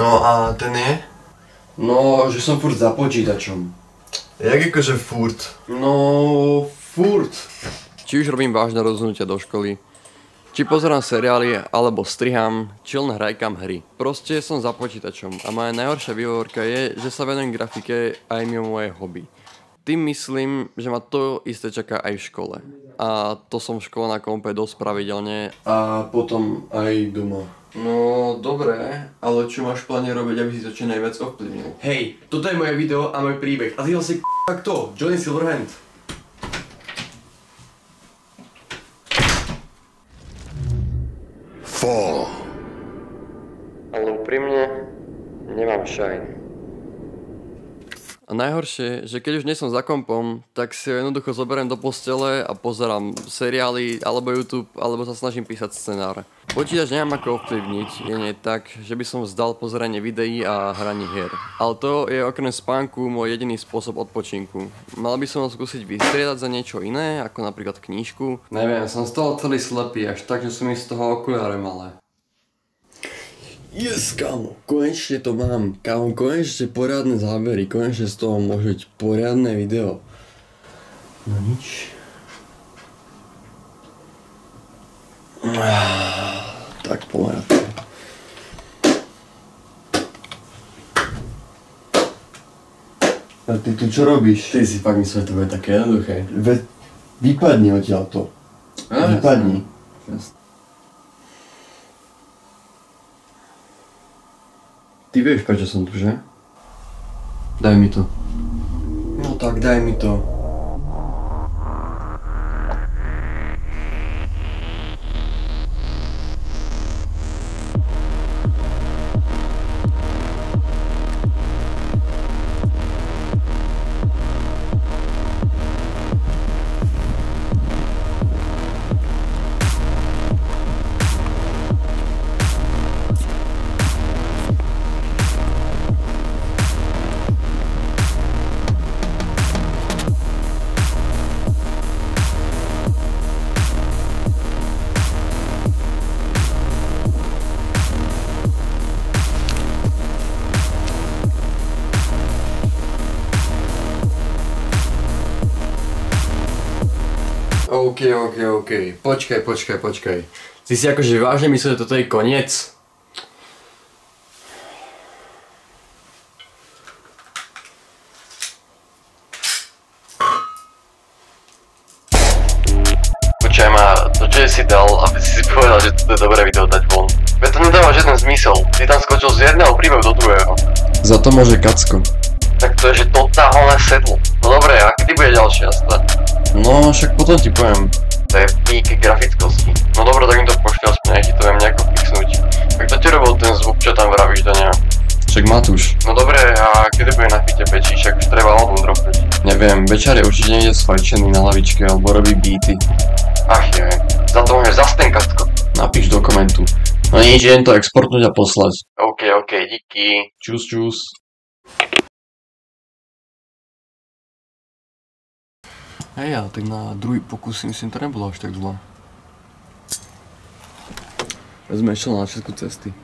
No a ten je? No, že som furt za počítačom. Jak akože furt? No, furt. Či už robím vážne rozhodnutia do školy, či pozerám seriály, alebo striham, či len hrajkam hry. Proste som za počítačom a moja najhoršia výhovorka je, že sa venujem grafike aj mimo moje hobby. Tým myslím, že ma to isté čaká aj v škole. A to som v škole na kompe dosť pravidelne. A potom aj doma. No, dobré, ale čo máš v pláne robiť, aby si to čo najviac ovplyvnil? Hej, toto je moje video a môj príbeh. A ty si kto? Johnny Silverhand. Fall. Ale úprimne, nemám shine. A najhoršie, že keď už nie som za kompom, tak si ho jednoducho zoberiem do postele a pozerám seriály, alebo YouTube, alebo sa snažím písať scenár. Počítač nemám ako ovplyvniť, je nie tak, že by som vzdal pozeranie videí a hraní hier. Ale to je okrem spánku môj jediný spôsob odpočinku. Mal by som ho skúsiť vystriedať za niečo iné, ako napríklad knížku. Neviem, som z toho celý slepý, až tak, že sú mi z toho okuliare malé. Yes, kámo, konečne to mám. Kámo, konečne poriadne zábery, konečne z toho môže byť poriadne video. No nič. Tak pomerať. A ty tu čo robíš? Ty si fakt myslel, že to bude také jednoduché. Vypadni odtiaľto. Vypadni. Ty vieš, prečo som tu, že? Daj mi to. No tak, daj mi to. OK. Počkaj. Ty si akože vážne myslel, že toto je koniec? Počkaj ma, to čo si dal, aby si povedal, že toto je dobré video dať von? Veď to nedáva žiaden zmysel, ty tam skočil z jedného príbehu do druhého. Za to môže Kacko. Tak to je, že totálne sedlo. No dobre, a kedy bude ďalšia stať? No, však potom ti poviem. To je pík grafickosti. No dobre, tak mi to pošli aspoň, ja ti to viem nejako fixnúť. Tak to ti robil ten zvuk, čo tam vravíš do neho? Však Matúš. No dobre, a kedy bude na fite Beči, však už treba album dropnúť. Neviem, Bečar je určite niekde sfajčený na lavičke alebo robí beaty. Ach je, za to môžeš zas ten Kacko. Napíš do komentu. No nič, idem to exportnúť a poslať. OK, díky. Čus. Hej, ale tak na druhý pokus si myslím, to nebolo až tak zle. Sme ešte na začiatku cesty.